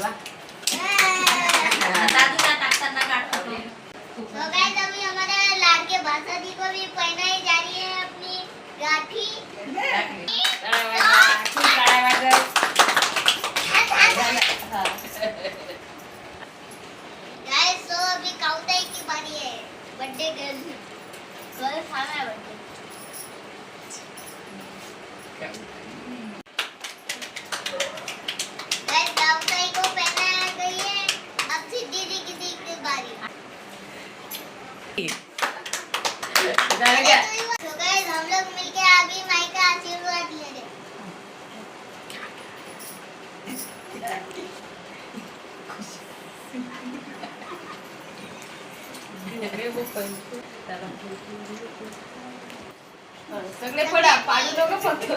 वा दादूला टाकताना काढतो तो गाइस अभी हमारे लाडके भाषा जी को भी पहनाई जा रही है अपनी गाठी गाइस तो अभी काउताई की बारी है बर्थडे गर्ल खाना है बर्थडे गाइस काउताई को पहनाया गई है अब सिद्धि दी की बारी तो गाइस हम लोग मिलके अभी माई का आशीर्वाद ले रहे सगळे पडा पाडू नको फक्त